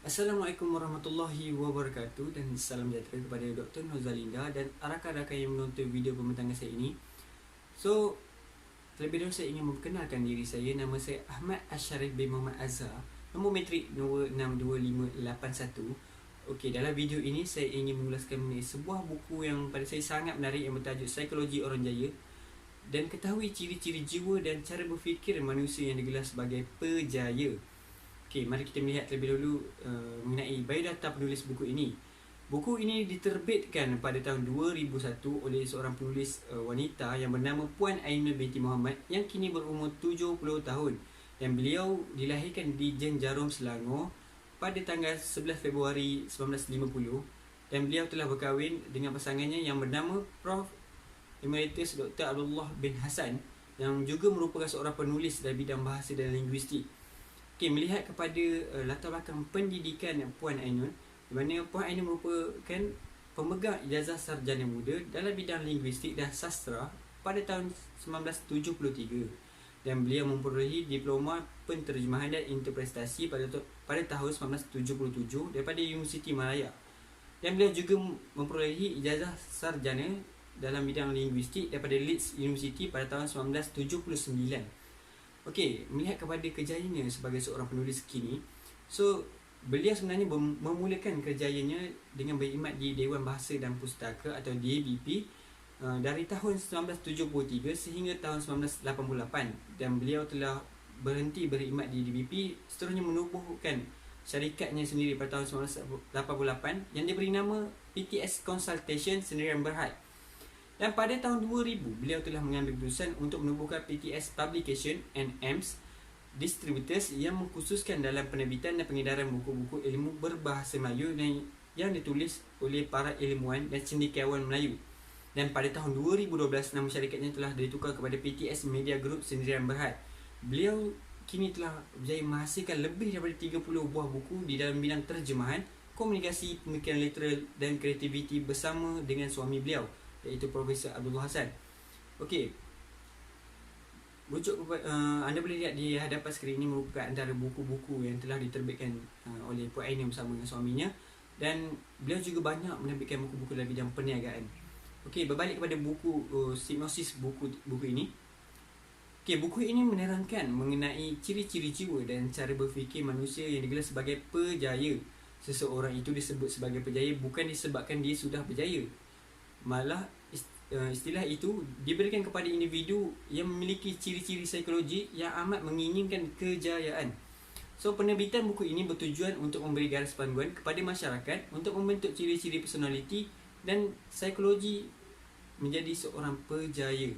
Assalamualaikum warahmatullahi wabarakatuh dan salam sejahtera kepada Dr. Nozalinda dan rakan-rakan yang menonton video pembintangan saya ini. So, terlebih dahulu saya ingin memperkenalkan diri saya. Nama saya Ahmad Asharif bin Muhammad Azhar. Nombor metrik nombor 62581. Okey, dalam video ini saya ingin mengulaskan mengenai sebuah buku yang pada saya sangat menarik yang bertajuk Psikologi Orang Jaya dan ketahui ciri-ciri jiwa dan cara berfikir manusia yang digelar sebagai pejaya. Okey, mari kita melihat terlebih dahulu mengenai biodata penulis buku ini. Buku ini diterbitkan pada tahun 2001 oleh seorang penulis wanita yang bernama Puan Ainul binti Muhammad yang kini berumur 70 tahun dan beliau dilahirkan di Jen Jarum, Selangor pada tanggal 11 Februari 1950 dan beliau telah berkahwin dengan pasangannya yang bernama Prof. Emeritus Dr. Abdullah bin Hassan yang juga merupakan seorang penulis dalam bidang bahasa dan linguistik. Okay, melihat kepada latar belakang pendidikan Puan Ainul, di mana Puan Ainul merupakan pemegang ijazah sarjana muda dalam bidang linguistik dan sastra pada tahun 1973 dan beliau memperolehi diploma penterjemahan dan interpretasi pada tahun 1977 daripada Universiti Malaya dan beliau juga memperolehi ijazah sarjana dalam bidang linguistik daripada Leeds University pada tahun 1979. Okey, melihat kepada kejayaannya sebagai seorang penulis kini, so beliau sebenarnya memulakan kejayaannya dengan berkhidmat di Dewan Bahasa dan Pustaka atau DBP dari tahun 1973 sehingga tahun 1988 dan beliau telah berhenti berkhidmat di DBP seterusnya menubuhkan syarikatnya sendiri pada tahun 1988 yang diberi nama PTS Consultation Sendirian Berhad. Dan pada tahun 2000, beliau telah mengambil keputusan untuk menubuhkan PTS Publication and AMS Distributors yang mengkhususkan dalam penerbitan dan pengedaran buku-buku ilmu berbahasa Melayu yang ditulis oleh para ilmuwan dan cendekiawan Melayu. Dan pada tahun 2012, nama syarikatnya telah ditukar kepada PTS Media Group Sendirian Berhad. Beliau kini telah berjaya menghasilkan lebih daripada 30 buah buku di dalam bidang terjemahan, komunikasi, pemikiran literal dan kreativiti bersama dengan suami beliau, iaitu Profesor Abdullah Hassan. Okey, rujuk anda boleh lihat di hadapan skrin ini merupakan antara buku-buku yang telah diterbitkan oleh Puan Ainul bersama dengan suaminya dan beliau juga banyak menerbitkan buku-buku dalam bidang perniagaan. Okey, berbalik kepada buku sinopsis buku ini. Okey, buku ini menerangkan mengenai ciri-ciri jiwa dan cara berfikir manusia yang digelar sebagai pejaya. Seseorang itu disebut sebagai pejaya bukan disebabkan dia sudah berjaya, malah istilah itu diberikan kepada individu yang memiliki ciri-ciri psikologi yang amat menginginkan kejayaan. So, penerbitan buku ini bertujuan untuk memberi garis panduan kepada masyarakat untuk membentuk ciri-ciri personaliti dan psikologi menjadi seorang pejaya.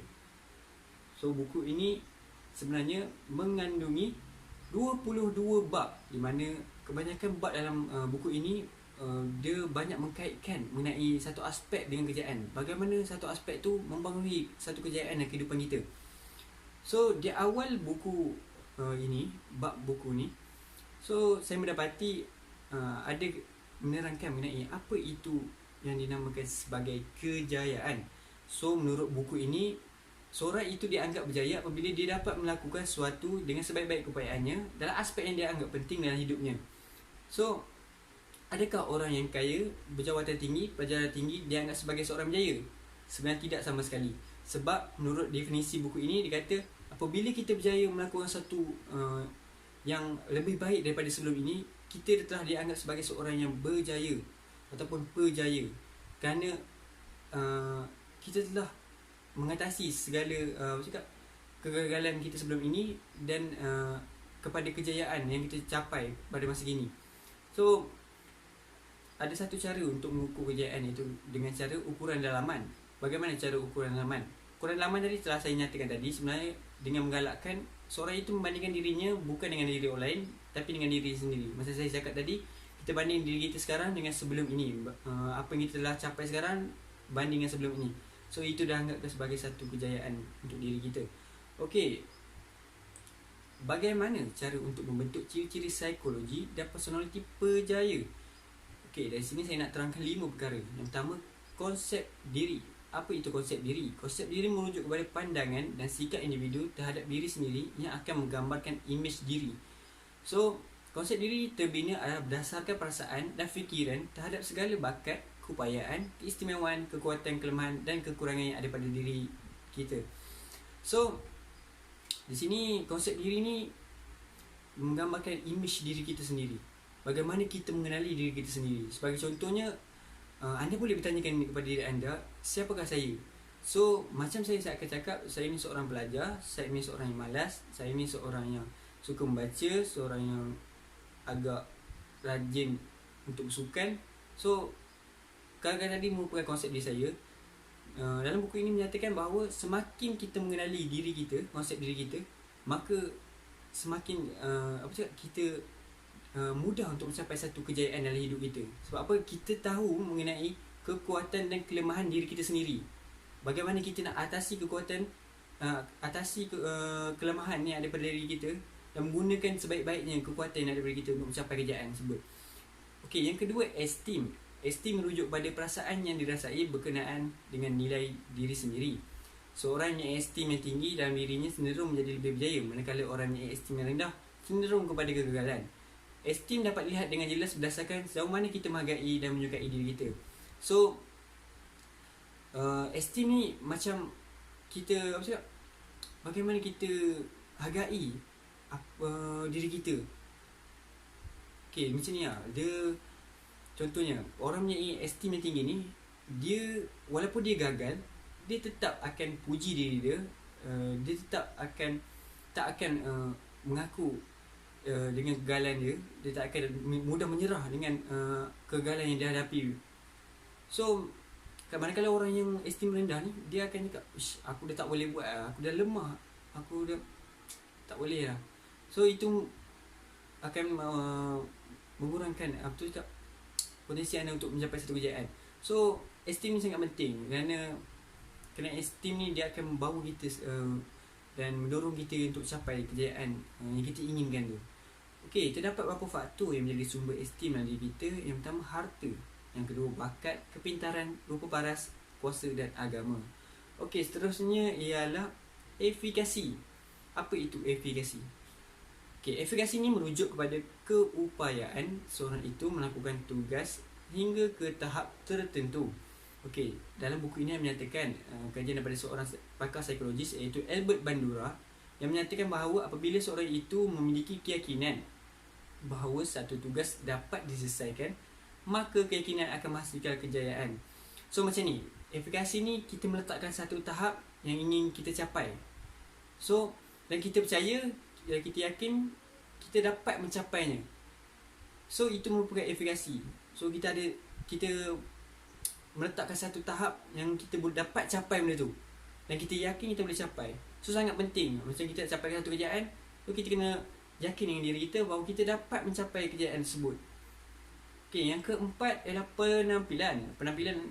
So, buku ini sebenarnya mengandungi 22 bab di mana kebanyakan bab dalam buku ini dia banyak mengkaitkan mengenai satu aspek dengan kejayaan. Bagaimana satu aspek tu mempengaruhi satu kejayaan dalam kehidupan kita. So, di awal buku ini, bab buku ni, so saya mendapati ada menerangkan mengenai apa itu yang dinamakan sebagai kejayaan. So, menurut buku ini, seorang itu dianggap berjaya apabila dia dapat melakukan sesuatu dengan sebaik-baik keupayaannya dalam aspek yang dia anggap penting dalam hidupnya. So, adakah orang yang kaya, berjawatan tinggi, pelajaran tinggi dianggap sebagai seorang berjaya? Sebenarnya tidak sama sekali. Sebab menurut definisi buku ini, dia kata apabila kita berjaya melakukan satu yang lebih baik daripada sebelum ini, kita telah dianggap sebagai seorang yang berjaya ataupun pejaya. Kerana kita telah mengatasi segala kegagalan kita sebelum ini dan kepada kejayaan yang kita capai pada masa kini. So, ada satu cara untuk mengukur kejayaan, itu dengan cara ukuran dalaman. Bagaimana cara ukuran dalaman? Ukuran dalaman tadi telah saya nyatakan tadi, sebenarnya dengan menggalakkan seorang itu membandingkan dirinya bukan dengan diri orang lain tapi dengan diri sendiri. Masa saya cakap tadi, kita banding diri kita sekarang dengan sebelum ini. Apa yang kita telah capai sekarang banding dengan sebelum ini. So, itu dah anggap sebagai satu kejayaan untuk diri kita. Okey, bagaimana cara untuk membentuk ciri-ciri psikologi dan personaliti pejaya? Okey, dari sini saya nak terangkan 5 perkara. Yang pertama, konsep diri. Apa itu konsep diri? Konsep diri merujuk kepada pandangan dan sikap individu terhadap diri sendiri yang akan menggambarkan imej diri. So, Konsep diri terbina adalah berdasarkan perasaan dan fikiran terhadap segala bakat, keupayaan, keistimewaan, kekuatan, kelemahan dan kekurangan yang ada pada diri kita. So, di sini konsep diri ni menggambarkan image diri kita sendiri. Bagaimana kita mengenali diri kita sendiri. Sebagai contohnya, anda boleh bertanyakan kepada diri anda, siapakah saya? So, macam saya akan cakap, saya ni seorang pelajar, saya ni seorang yang malas, saya ni seorang yang suka membaca, seorang yang agak rajin untuk bersukan. So, kadang-kadang tadi merupakan konsep diri saya. Dalam buku ini menyatakan bahawa semakin kita mengenali diri kita, konsep diri kita, maka semakin kita mudah untuk mencapai satu kejayaan dalam hidup kita. Sebab apa? Kita tahu mengenai kekuatan dan kelemahan diri kita sendiri. Bagaimana kita nak atasi kekuatan, kelemahan yang ada pada diri kita dan menggunakan sebaik-baiknya kekuatan yang ada pada kita untuk mencapai kejayaan tersebut. Okey, yang kedua, esteem. Esteem merujuk pada perasaan yang dirasai berkenaan dengan nilai diri sendiri. Seorang yang esteem yang tinggi dalam dirinya cenderung menjadi lebih berjaya, manakala orang yang esteem yang rendah cenderung kepada kegagalan. Esteem dapat dilihat dengan jelas berdasarkan sejauh mana kita menghargai dan menyukai diri kita. So, esteem ni macam kita bagaimana kita hargai diri kita. Okay, macam ni lah. Dia contohnya, orang punya esteem yang tinggi ni, dia walaupun dia gagal, dia tetap akan puji diri dia. Dia tetap tak akan mengaku dengan kegagalan dia. Dia tak akan mudah menyerah dengan kegagalan yang dia hadapi. So, manakala orang yang esteem rendah ni, dia akan cakap, aku dah tak boleh buat lah, aku dah lemah, aku dah tak boleh lah. So, itu akan mengurangkan potensi anda untuk mencapai satu kejayaan. So, esteem ni sangat penting kerana esteem ni dia akan membawa kita dan mendorong kita untuk capai kejayaan yang kita inginkan tu. Okey, terdapat beberapa faktor yang menjadi sumber esteem dalam diri kita. Yang pertama, harta. Yang kedua, bakat, kepintaran, rupa paras, kuasa dan agama. Okey, seterusnya ialah efikasi. Apa itu efikasi? Okey, efikasi ni merujuk kepada keupayaan seorang itu melakukan tugas hingga ke tahap tertentu. Okey, dalam buku ini menyatakan kajian daripada seorang pakar psikologis iaitu Albert Bandura yang menyatakan bahawa apabila seorang itu memiliki keyakinan bahawa satu tugas dapat diselesaikan, maka keyakinan akan menghasilkan kejayaan. So macam ni, efikasi ni kita meletakkan satu tahap yang ingin kita capai. So, dan kita percaya dan kita yakin kita dapat mencapainya. So itu merupakan efikasi. So kita meletakkan satu tahap yang kita boleh dapat capai benda tu, dan kita yakin kita boleh capai. So sangat penting. Macam kita nak capai satu kejayaan, so kita kena yakin dengan diri kita bahawa kita dapat mencapai kejayaan tersebut. Okay, yang keempat ialah penampilan. Penampilan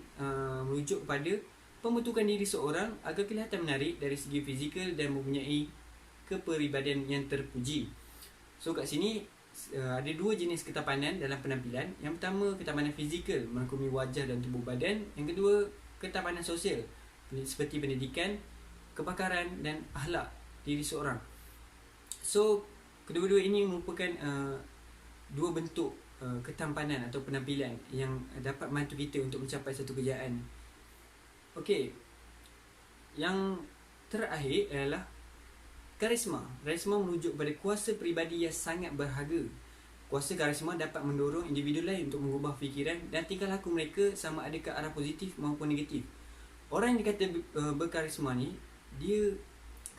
merujuk kepada pembentukan diri seorang agar kelihatan menarik dari segi fizikal dan mempunyai kepribadian yang terpuji. So kat sini ada dua jenis ketampanan dalam penampilan. Yang pertama, ketampanan fizikal merangkumi wajah dan tubuh badan. Yang kedua, ketampanan sosial seperti pendidikan, kepakaran dan akhlak diri seorang. So kedua-dua ini merupakan dua bentuk ketampanan atau penampilan yang dapat membantu kita untuk mencapai satu kejayaan. Okey, yang terakhir adalah karisma. Karisma merujuk pada kuasa peribadi yang sangat berharga. Kuasa karisma dapat mendorong individu lain untuk mengubah fikiran dan tingkah laku mereka sama ada ke arah positif maupun negatif. Orang yang dikata berkarisma ni, dia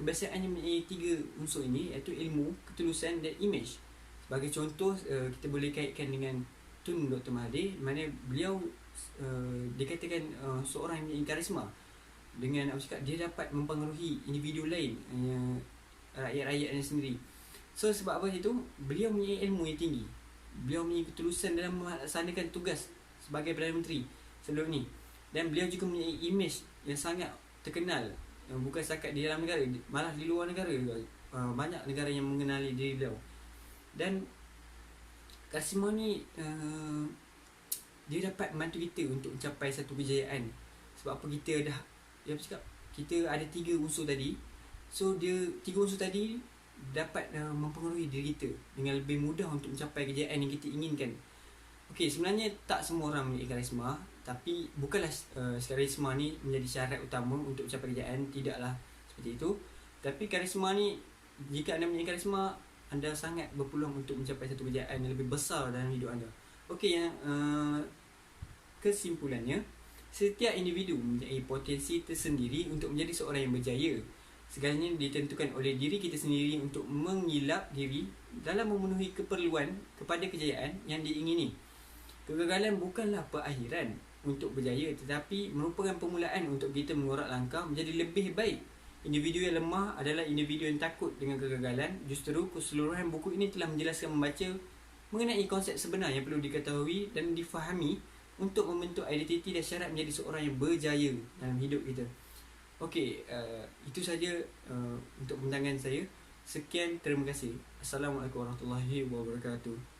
kebiasaannya mempunyai tiga unsur ini, iaitu ilmu, ketulusan dan image. Sebagai contoh, kita boleh kaitkan dengan Tun Dr. Mahathir, mana beliau dikatakan seorang yang mempunyai karisma. Dengan dia dapat mempengaruhi individu lain, rakyat-rakyatnya sendiri. So sebab apa itu? Beliau mempunyai ilmu yang tinggi, beliau mempunyai ketulusan dalam melaksanakan tugas sebagai Perdana Menteri sebelum ni, dan beliau juga mempunyai image yang sangat terkenal, bukan setakat di dalam negara, malah di luar negara juga. Banyak negara yang mengenali diri beliau. Dan karisma ni dia dapat membantu kita untuk mencapai satu kejayaan. Sebab apa? Kita ada tiga unsur tadi. So dia tiga unsur tadi dapat mempengaruhi diri kita dengan lebih mudah untuk mencapai kejayaan yang kita inginkan. Okey, sebenarnya tak semua orang memiliki karisma, tapi bukanlah karisma ni menjadi syarat utama untuk mencapai kejayaan, tidaklah seperti itu. Tapi karisma ni, jika anda memiliki karisma, anda sangat berpeluang untuk mencapai satu kejayaan yang lebih besar dalam hidup anda. Okey, yang kesimpulannya, setiap individu mempunyai potensi tersendiri untuk menjadi seorang yang berjaya. Segalanya ditentukan oleh diri kita sendiri untuk mengilap diri dalam memenuhi keperluan kepada kejayaan yang diingini. Kegagalan bukanlah perakhiran untuk berjaya, tetapi merupakan permulaan untuk kita mengorak langkah menjadi lebih baik. Individu yang lemah adalah individu yang takut dengan kegagalan. Justru keseluruhan buku ini telah menjelaskan membaca mengenai konsep sebenar yang perlu diketahui dan difahami untuk membentuk identiti dan syarat menjadi seorang yang berjaya dalam hidup kita. Okey, itu saja untuk pembentangan saya. Sekian, terima kasih. Assalamualaikum warahmatullahi wabarakatuh.